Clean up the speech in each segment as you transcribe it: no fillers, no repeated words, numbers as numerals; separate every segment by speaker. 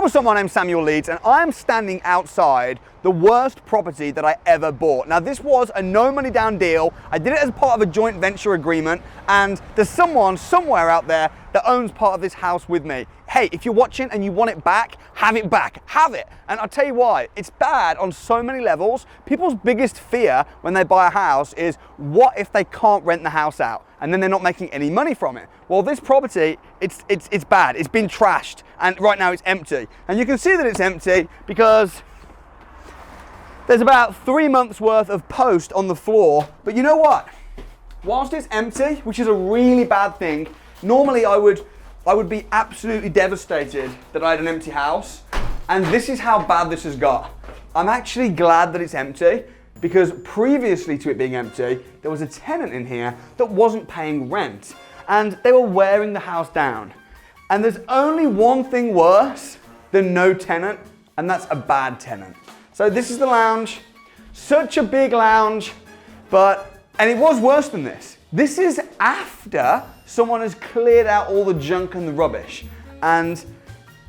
Speaker 1: what's up, my name's Samuel Leeds and I am standing outside the worst property that I ever bought. Now this was a no money down deal. I did it as part of a joint venture agreement and there's someone somewhere out there that owns part of this house with me. Hey, if you're watching and you want it back, have it back, have it. And I'll tell you why, it's bad on so many levels. People's biggest fear when they buy a house is what if they can't rent the house out and then they're not making any money from it? Well, this property, it's bad, it's been trashed and right now it's empty. And you can see that it's empty because there's about 3 months worth of post on the floor. But you know what? Whilst it's empty, which is a really bad thing, normally I would be absolutely devastated that I had an empty house. And this is how bad this has got. I'm actually glad that it's empty because previously to it being empty, there was a tenant in here that wasn't paying rent and they were wearing the house down. And there's only one thing worse than no tenant, and that's a bad tenant. So this is the lounge, such a big lounge, and it was worse than this. This is after someone has cleared out all the junk and the rubbish. And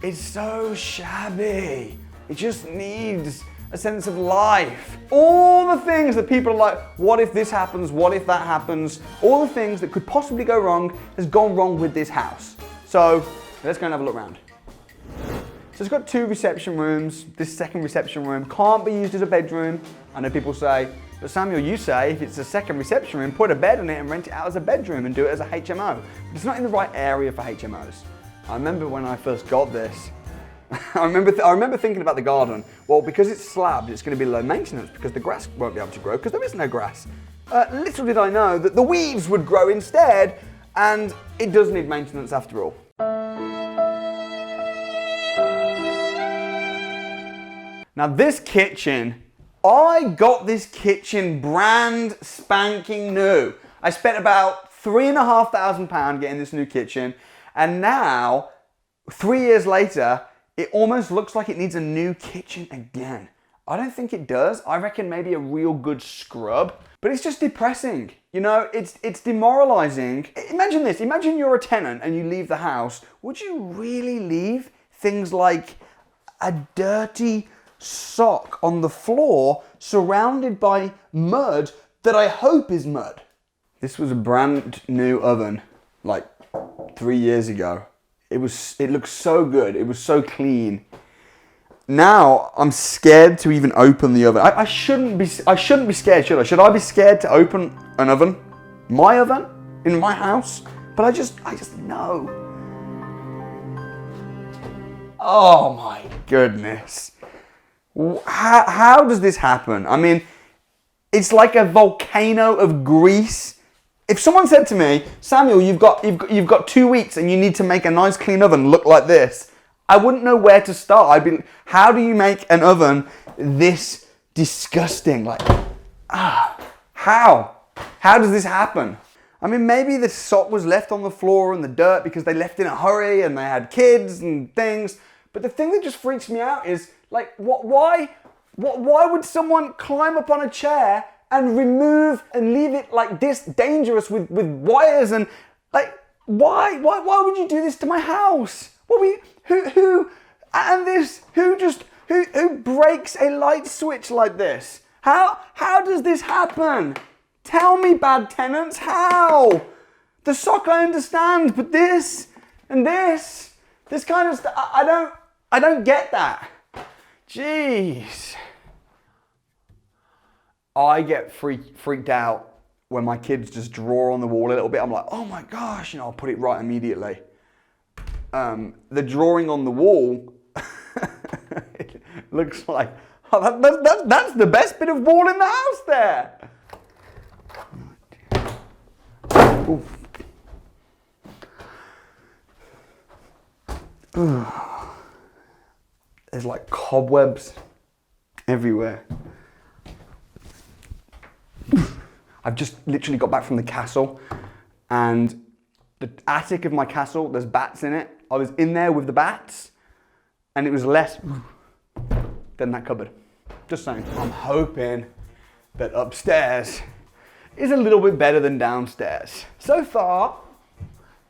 Speaker 1: it's so shabby. It just needs a sense of life. All the things that people are like, what if this happens? What if that happens? All the things that could possibly go wrong has gone wrong with this house. So let's go and have a look around. So it's got 2 reception rooms. This second reception room can't be used as a bedroom. I know people say, but Samuel, you say if it's a second reception room, put a bed in it and rent it out as a bedroom and do it as a HMO. But it's not in the right area for HMOs. I remember when I first got this, I remember thinking about the garden. Well, because it's slabbed, it's going to be low maintenance because the grass won't be able to grow because there is no grass. Little did I know that the weeds would grow instead, and it does need maintenance after all. Now this kitchen, I got this kitchen brand spanking new. I spent about £3,500 getting this new kitchen, and now, 3 years later, it almost looks like it needs a new kitchen again. I don't think it does. I reckon maybe a real good scrub, but it's just depressing. You know, it's demoralizing. Imagine this, imagine you're a tenant and you leave the house. Would you really leave things like a dirty sock on the floor surrounded by mud that I hope is mud? This was a brand new oven like 3 years ago. It looked so good. It was so clean. Now I'm scared to even open the oven. I shouldn't be scared, should I? Should I be scared to open an oven? My oven? In my house? But I just know. Oh my goodness. How does this happen? I mean, it's like a volcano of grease. If someone said to me, Samuel, you've got 2 weeks and you need to make a nice clean oven look like this, I wouldn't know where to start. I'd be, how do you make an oven this disgusting? Like, how? How does this happen? I mean, maybe the sock was left on the floor in the dirt because they left in a hurry and they had kids and things. But the thing that just freaks me out is, like, why would someone climb up on a chair and remove and leave it like this dangerous with wires and like, why would you do this to my house? Who breaks a light switch like this? How does this happen? Tell me, bad tenants, how? The sock I understand, but this and this kind of stuff, I don't get that. Jeez. I get freaked out when my kids just draw on the wall a little bit. I'm like, oh my gosh, and I'll put it right immediately. The drawing on the wall, it looks like, oh, that's the best bit of wall in the house there. There's like cobwebs everywhere. I've just literally got back from the castle and the attic of my castle, there's bats in it. I was in there with the bats and it was less than that cupboard. Just saying. I'm hoping that upstairs is a little bit better than downstairs. So far,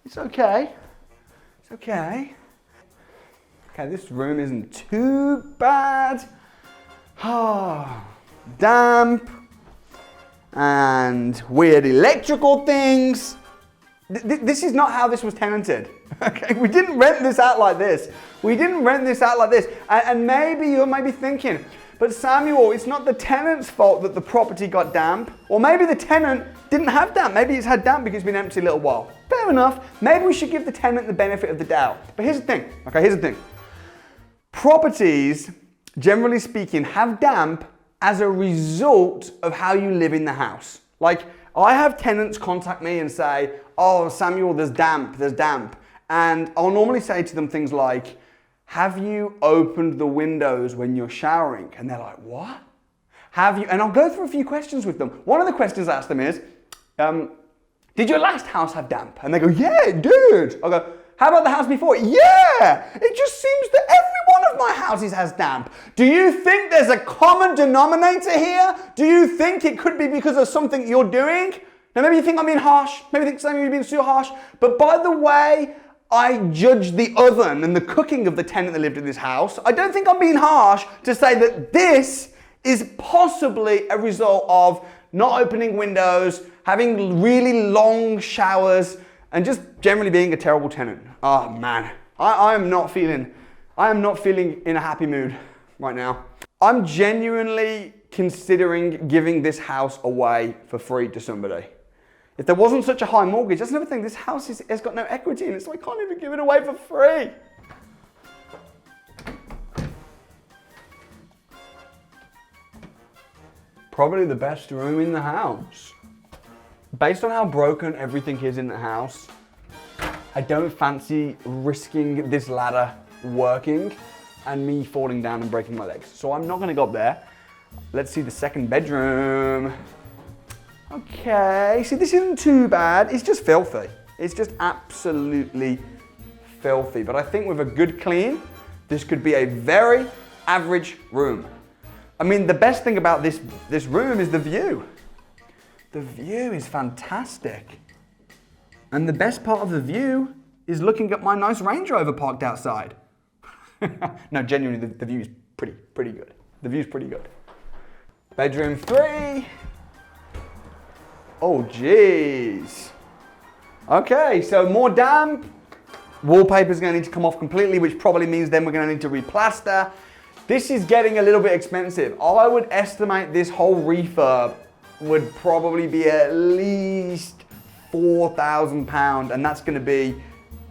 Speaker 1: it's okay. It's okay. Okay, this room isn't too bad. Damp and weird electrical things. This is not how this was tenanted. Okay, we didn't rent this out like this. And maybe you may be thinking, but Samuel, it's not the tenant's fault that the property got damp. Or maybe the tenant didn't have damp. Maybe it's had damp because it's been empty a little while. Fair enough. Maybe we should give the tenant the benefit of the doubt. But here's the thing. Okay, here's the thing. Properties, generally speaking, have damp as a result of how you live in the house. Like, I have tenants contact me and say, oh, Samuel, there's damp. And I'll normally say to them things like, have you opened the windows when you're showering? And they're like, what? Have you? And I'll go through a few questions with them. One of the questions I ask them is, did your last house have damp? And they go, yeah, it did. I go, how about the house before? Yeah, it just seems that every one of my houses has damp. Do you think there's a common denominator here? Do you think it could be because of something you're doing? Now, maybe you think I'm being harsh. Maybe you think you're being too harsh. But by the way I judge the oven and the cooking of the tenant that lived in this house, I don't think I'm being harsh to say that this is possibly a result of not opening windows, having really long showers, and just generally being a terrible tenant. Oh man, I am not feeling in a happy mood right now. I'm genuinely considering giving this house away for free to somebody. If there wasn't such a high mortgage, that's another thing, this house has got no equity in it, so I can't even give it away for free. Probably the best room in the house. Based on how broken everything is in the house, I don't fancy risking this ladder working and me falling down and breaking my legs. So I'm not gonna go up there. Let's see the second bedroom. Okay, see, this isn't too bad. It's just filthy. It's just absolutely filthy. But I think with a good clean, this could be a very average room. I mean, the best thing about this room is the view. The view is fantastic. And the best part of the view is looking at my nice Range Rover parked outside. No, genuinely, the view is pretty good. The view's pretty good. Bedroom 3. Oh, geez. Okay, so more damp. Wallpaper's gonna need to come off completely, which probably means then we're gonna need to replaster. This is getting a little bit expensive. I would estimate this whole refurb would probably be at least £4,000, and that's gonna be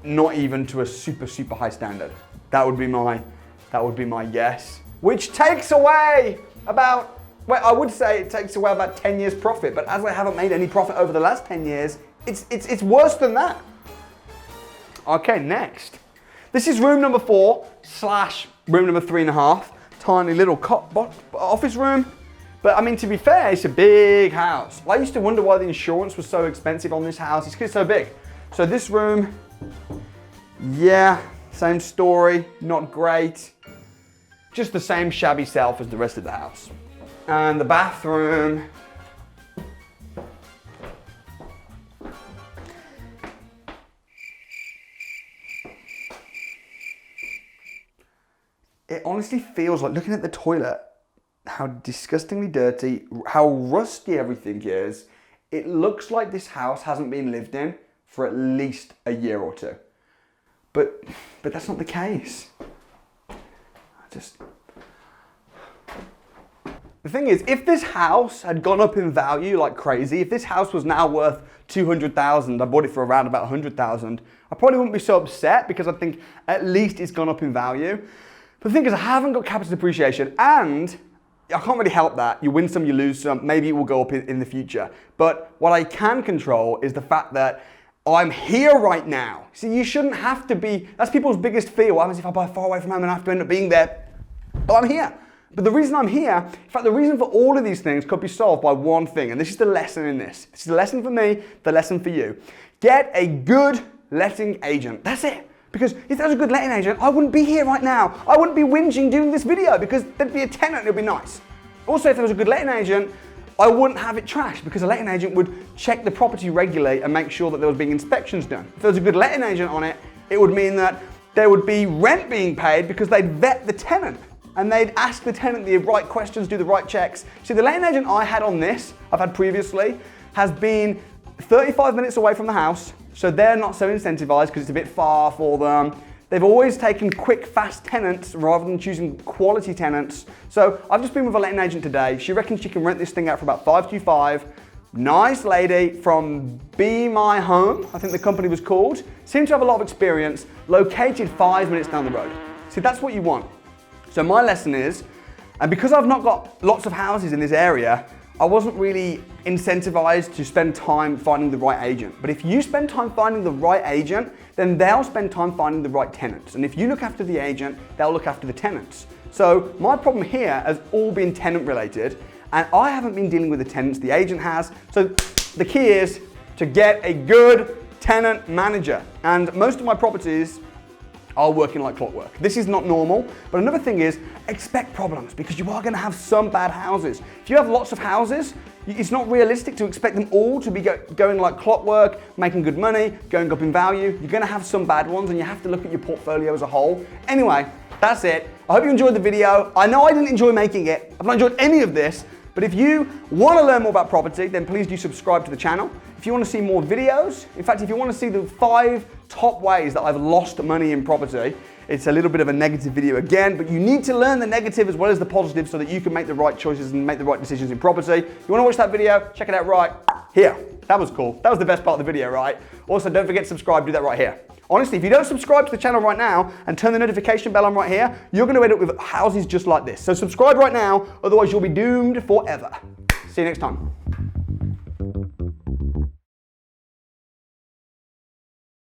Speaker 1: not even to a super high standard. That would be my guess. Which takes away about, well, I would say it takes away about 10 years profit, but as I haven't made any profit over the last 10 years, it's worse than that. Okay, next. This is room number 4 / room number 3.5. Tiny little office room. But I mean, to be fair, it's a big house. I used to wonder why the insurance was so expensive on this house. It's because it's so big. So this room, yeah, same story, not great. Just the same shabby self as the rest of the house. And the bathroom. It honestly feels like, looking at the toilet, how disgustingly dirty, how rusty everything is. It looks like this house hasn't been lived in for at least a year or two. But that's not the case. The thing is, if this house had gone up in value like crazy, if this house was now worth 200,000, I bought it for around about 100,000, I probably wouldn't be so upset because I think at least it's gone up in value. But the thing is, I haven't got capital depreciation, and I can't really help that. You win some, you lose some. Maybe it will go up in the future. But what I can control is the fact that I'm here right now. See, you shouldn't have to be, that's people's biggest fear. What happens if I buy far away from home and I have to end up being there? But I'm here. But the reason I'm here, in fact, the reason for all of these things could be solved by one thing, and this is the lesson in this. This is the lesson for me, the lesson for you. Get a good letting agent. That's it. Because if there was a good letting agent, I wouldn't be here right now. I wouldn't be whinging doing this video because there'd be a tenant and it'd be nice. Also, if there was a good letting agent, I wouldn't have it trashed because a letting agent would check the property regularly and make sure that there was being inspections done. If there was a good letting agent on it, it would mean that there would be rent being paid because they'd vet the tenant and they'd ask the tenant the right questions, do the right checks. See, the letting agent I had on this, I've had previously, has been 35 minutes away from the house, so they're not so incentivized because it's a bit far for them. They've always taken quick, fast tenants rather than choosing quality tenants. So I've just been with a letting agent today. She reckons she can rent this thing out for about $525. Nice lady from Be My Home, I think the company was called. Seemed to have a lot of experience, located 5 minutes down the road. See, that's what you want. So my lesson is, and because I've not got lots of houses in this area, I wasn't really incentivized to spend time finding the right agent. But if you spend time finding the right agent, then they'll spend time finding the right tenants. And if you look after the agent, they'll look after the tenants. So my problem here has all been tenant related, and I haven't been dealing with the tenants, the agent has. So the key is to get a good tenant manager. And most of my properties are working like clockwork. This is not normal, but another thing is expect problems because you are going to have some bad houses. If you have lots of houses, it's not realistic to expect them all to be going like clockwork, making good money, going up in value. You're going to have some bad ones and you have to look at your portfolio as a whole. Anyway, that's it. I hope you enjoyed the video. I know I didn't enjoy making it. I've not enjoyed any of this, but if you want to learn more about property, then please do subscribe to the channel. If you want to see more videos, in fact, if you want to see the 5 top ways that I've lost money in property, it's a little bit of a negative video again, but you need to learn the negative as well as the positive so that you can make the right choices and make the right decisions in property. If you want to watch that video, check it out right here. That was cool. That was the best part of the video, right? Also, don't forget to subscribe, do that right here. Honestly, if you don't subscribe to the channel right now and turn the notification bell on right here, you're going to end up with houses just like this. So subscribe right now, otherwise you'll be doomed forever. See you next time.